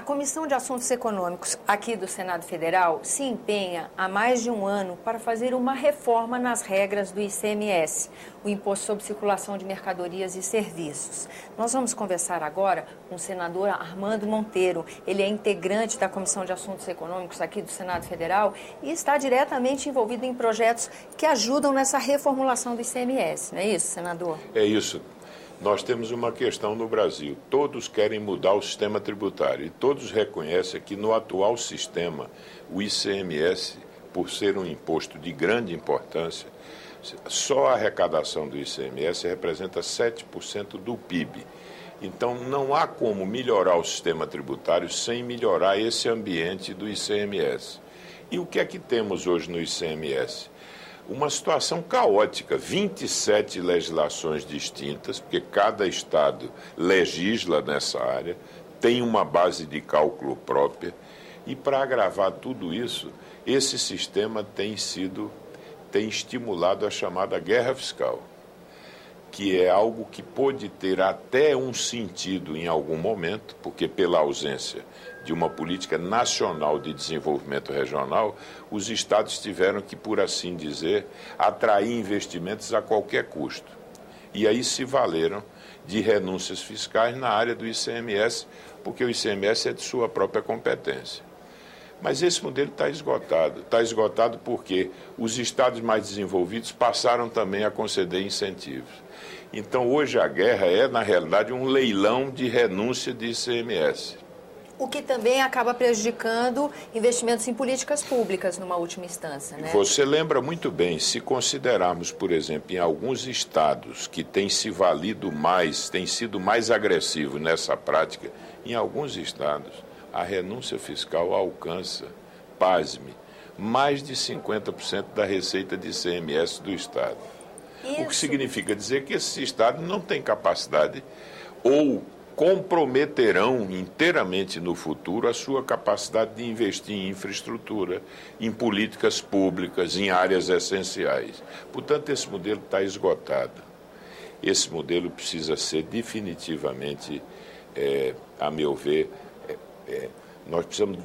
A Comissão de Assuntos Econômicos aqui do Senado Federal se empenha há mais de um ano para fazer uma reforma nas regras do ICMS, o Imposto sobre Circulação de Mercadorias e Serviços. Nós vamos conversar agora com o senador Armando Monteiro. Ele é integrante da Comissão de Assuntos Econômicos aqui do Senado Federal e está diretamente envolvido em projetos que ajudam nessa reformulação do ICMS. Não é isso, senador? É isso. Nós temos uma questão no Brasil. Todos querem mudar o sistema tributário e todos reconhecem que no atual sistema, o ICMS, por ser um imposto de grande importância, só a arrecadação do ICMS representa 7% do PIB. Então, não há como melhorar o sistema tributário sem melhorar esse ambiente do ICMS. E o que é que temos hoje no ICMS? Uma situação caótica, 27 legislações distintas, porque cada estado legisla nessa área, tem uma base de cálculo própria, e para agravar tudo isso, esse sistema tem estimulado a chamada guerra fiscal, que é algo que pode ter até um sentido em algum momento, porque pela ausência de uma política nacional de desenvolvimento regional, os estados tiveram que, por assim dizer, atrair investimentos a qualquer custo. E aí se valeram de renúncias fiscais na área do ICMS, porque o ICMS é de sua própria competência. Mas esse modelo está esgotado. Está esgotado porque os estados mais desenvolvidos passaram também a conceder incentivos. Então, hoje a guerra é, na realidade, um leilão de renúncia de ICMS. O que também acaba prejudicando investimentos em políticas públicas, numa última instância, né? Você lembra muito bem, se considerarmos, por exemplo, em alguns estados que têm se valido mais, têm sido mais agressivos nessa prática, em alguns estados, a renúncia fiscal alcança, pasme, mais de 50% da receita de ICMS do estado. Isso. O que significa dizer que esses estados não têm capacidade ou comprometerão inteiramente no futuro a sua capacidade de investir em infraestrutura, em políticas públicas, em áreas essenciais. Portanto, esse modelo está esgotado. Esse modelo precisa ser definitivamente, a meu ver, nós precisamos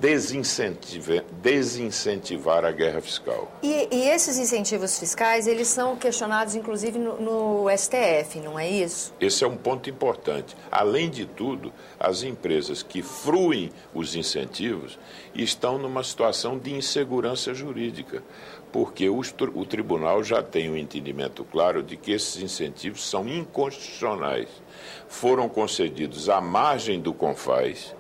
desincentivar a guerra fiscal. E esses incentivos fiscais, eles são questionados, inclusive, no STF, não é isso? Esse é um ponto importante. Além de tudo, as empresas que fruem os incentivos estão numa situação de insegurança jurídica, porque o tribunal já tem um entendimento claro de que esses incentivos são inconstitucionais. Foram concedidos à margem do CONFAS,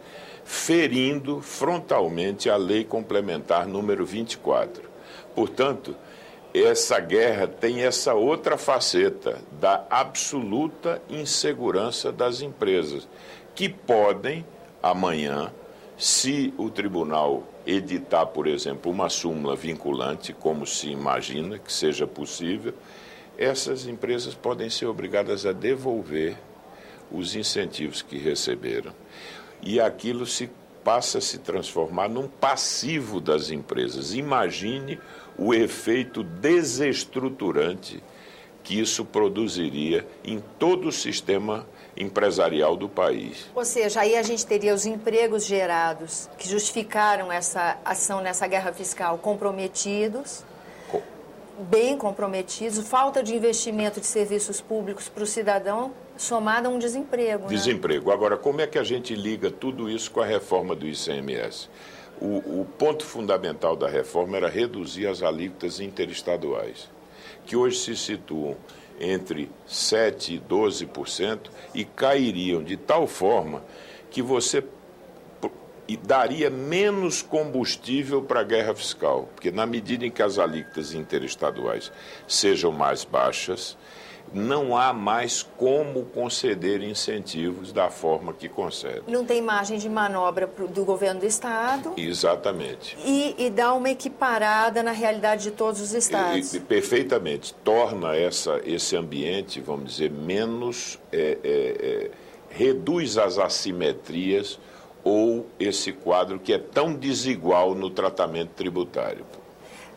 ferindo frontalmente a Lei Complementar número 24. Portanto, essa guerra tem essa outra faceta da absoluta insegurança das empresas, que podem, amanhã, se o tribunal editar, por exemplo, uma súmula vinculante, como se imagina que seja possível, essas empresas podem ser obrigadas a devolver os incentivos que receberam. E aquilo passa a se transformar num passivo das empresas. Imagine o efeito desestruturante que isso produziria em todo o sistema empresarial do país. Ou seja, aí a gente teria os empregos gerados que justificaram essa ação nessa guerra fiscal bem comprometidos, falta de investimento de serviços públicos para o cidadão, somado a um desemprego. Desemprego. Né? Agora, como é que a gente liga tudo isso com a reforma do ICMS? O ponto fundamental da reforma era reduzir as alíquotas interestaduais, que hoje se situam entre 7% e 12% e cairiam de tal forma que você daria menos combustível para a guerra fiscal, porque na medida em que as alíquotas interestaduais sejam mais baixas, não há mais como conceder incentivos da forma que concede. Não tem margem de manobra do governo do Estado. Exatamente. E dá uma equiparada na realidade de todos os estados. Perfeitamente. Torna esse ambiente, vamos dizer, menos... reduz as assimetrias ou esse quadro que é tão desigual no tratamento tributário.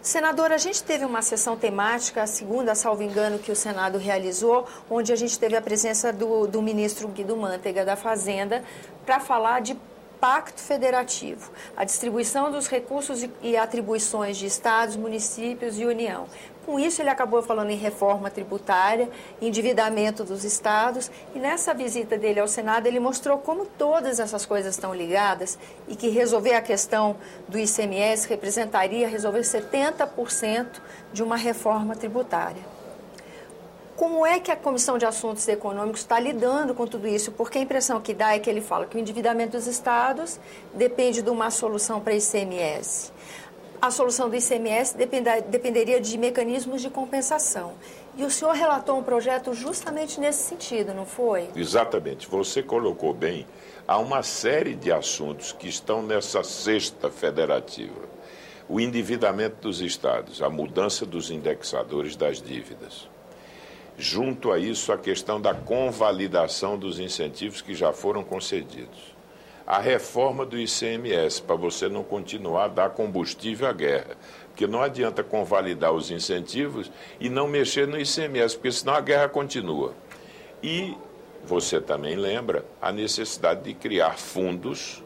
Senador, a gente teve uma sessão temática, a segunda, salvo engano, que o Senado realizou, onde a gente teve a presença do ministro Guido Mantega da Fazenda, para falar de pacto federativo, a distribuição dos recursos e atribuições de estados, municípios e União. Com isso, ele acabou falando em reforma tributária, endividamento dos estados, e nessa visita dele ao Senado, ele mostrou como todas essas coisas estão ligadas e que resolver a questão do ICMS representaria resolver 70% de uma reforma tributária. Como é que a Comissão de Assuntos Econômicos está lidando com tudo isso? Porque a impressão que dá é que ele fala que o endividamento dos estados depende de uma solução para ICMS. A solução do ICMS dependeria de mecanismos de compensação. E o senhor relatou um projeto justamente nesse sentido, não foi? Exatamente. Você colocou bem. Há uma série de assuntos que estão nessa cesta federativa. O endividamento dos estados, a mudança dos indexadores das dívidas. Junto a isso, a questão da convalidação dos incentivos que já foram concedidos. A reforma do ICMS, para você não continuar a dar combustível à guerra. Porque não adianta convalidar os incentivos e não mexer no ICMS, porque senão a guerra continua. E você também lembra a necessidade de criar fundos,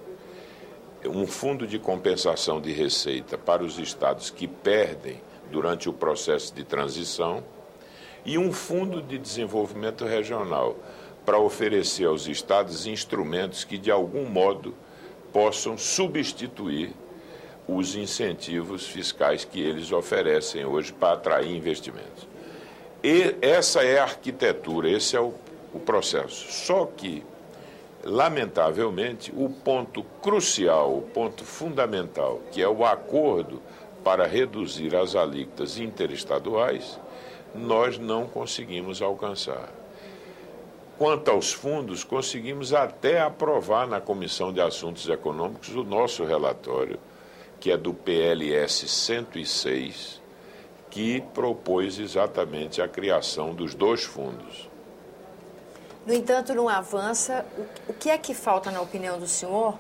um fundo de compensação de receita para os estados que perdem durante o processo de transição e um fundo de desenvolvimento regional, para oferecer aos estados instrumentos que, de algum modo, possam substituir os incentivos fiscais que eles oferecem hoje para atrair investimentos. E essa é a arquitetura, esse é o processo. Só que, lamentavelmente, o ponto crucial, o ponto fundamental, que é o acordo para reduzir as alíquotas interestaduais, nós não conseguimos alcançar. Quanto aos fundos, conseguimos até aprovar na Comissão de Assuntos Econômicos o nosso relatório, que é do PLS 106, que propôs exatamente a criação dos dois fundos. No entanto, não avança. O que é que falta, na opinião do senhor,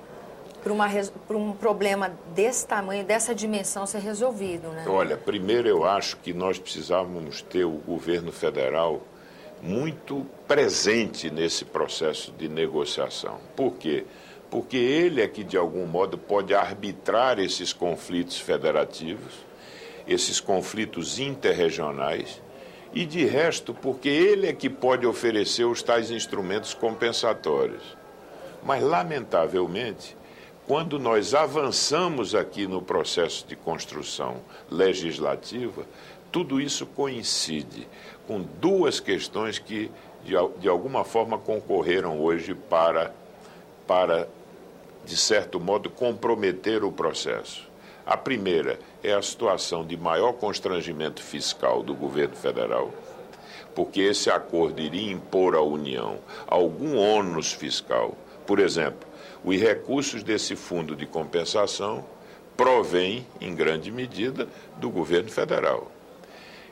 para um problema desse tamanho, dessa dimensão ser resolvido, né? Olha, primeiro eu acho que nós precisávamos ter o governo federal muito presente nesse processo de negociação. Por quê? Porque ele é que, de algum modo, pode arbitrar esses conflitos federativos, esses conflitos interregionais, e, de resto, porque ele é que pode oferecer os tais instrumentos compensatórios. Mas, lamentavelmente, quando nós avançamos aqui no processo de construção legislativa, tudo isso coincide com duas questões que, de alguma forma, concorreram hoje para, de certo modo, comprometer o processo. A primeira é a situação de maior constrangimento fiscal do governo federal, porque esse acordo iria impor à União algum ônus fiscal. Por exemplo, os recursos desse fundo de compensação provêm, em grande medida, do governo federal.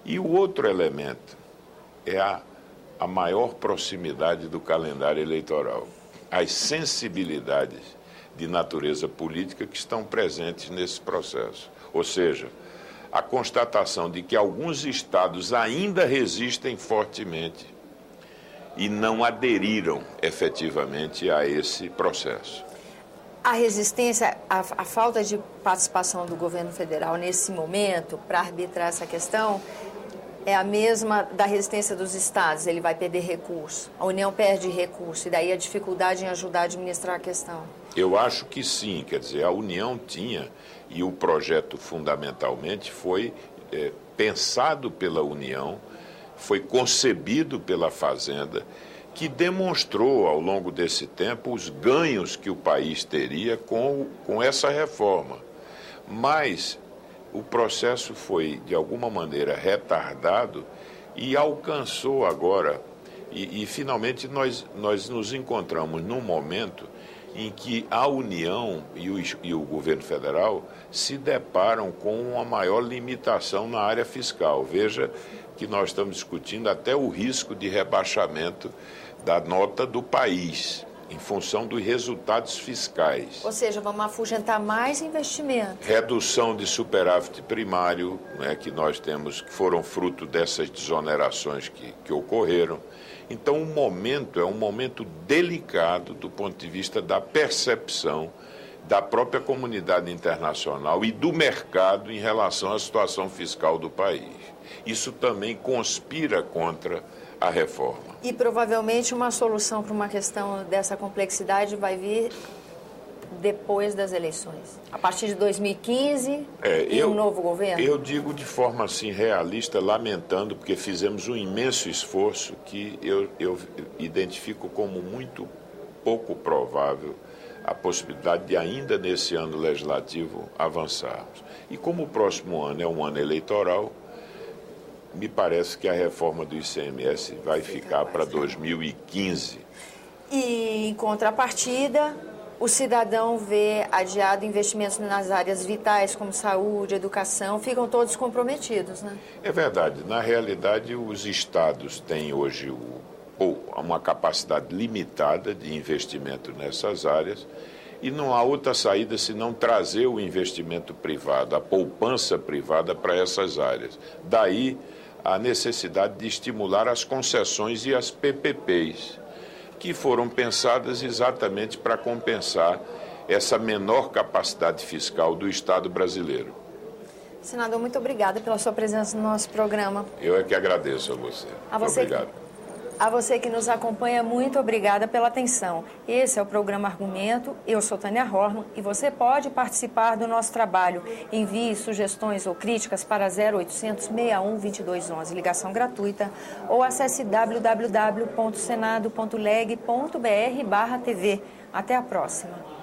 E o outro elemento é a maior proximidade do calendário eleitoral, as sensibilidades de natureza política que estão presentes nesse processo. Ou seja, a constatação de que alguns estados ainda resistem fortemente e não aderiram efetivamente a esse processo. A resistência, a falta de participação do governo federal nesse momento para arbitrar essa questão é a mesma da resistência dos estados, ele vai perder recurso, a União perde recurso, e daí a dificuldade em ajudar a administrar a questão. Eu acho que sim, quer dizer, a União tinha, e o projeto fundamentalmente foi pensado pela União, foi concebido pela Fazenda, que demonstrou ao longo desse tempo os ganhos que o país teria com essa reforma. Mas o processo foi, de alguma maneira, retardado e alcançou agora, e finalmente nós nos encontramos num momento em que a União e o governo federal se deparam com uma maior limitação na área fiscal. Veja que nós estamos discutindo até o risco de rebaixamento da nota do país, em função dos resultados fiscais. Ou seja, vamos afugentar mais investimento. Redução de superávit primário, né, que nós temos, que foram fruto dessas desonerações que ocorreram. Então, o momento é um momento delicado do ponto de vista da percepção da própria comunidade internacional e do mercado em relação à situação fiscal do país. Isso também conspira contra a reforma. E provavelmente uma solução para uma questão dessa complexidade vai vir depois das eleições, a partir de 2015 e um novo governo? Eu digo de forma assim realista, lamentando, porque fizemos um imenso esforço que eu identifico como muito pouco provável a possibilidade de ainda nesse ano legislativo avançarmos. E como o próximo ano é um ano eleitoral, me parece que a reforma do ICMS vai ficar para 2015. E, em contrapartida, o cidadão vê adiado investimentos nas áreas vitais, como saúde, educação, ficam todos comprometidos, né? É verdade. Na realidade, os estados têm hoje uma capacidade limitada de investimento nessas áreas e não há outra saída senão trazer o investimento privado, a poupança privada para essas áreas. Daí a necessidade de estimular as concessões e as PPPs, que foram pensadas exatamente para compensar essa menor capacidade fiscal do Estado brasileiro. Senador, muito obrigada pela sua presença no nosso programa. Eu é que agradeço a você. Obrigado. A você que nos acompanha, muito obrigada pela atenção. Esse é o programa Argumento, eu sou Tânia Horman e você pode participar do nosso trabalho. Envie sugestões ou críticas para 0800 61 2211, ligação gratuita, ou acesse www.senado.leg.br/TV. Até a próxima.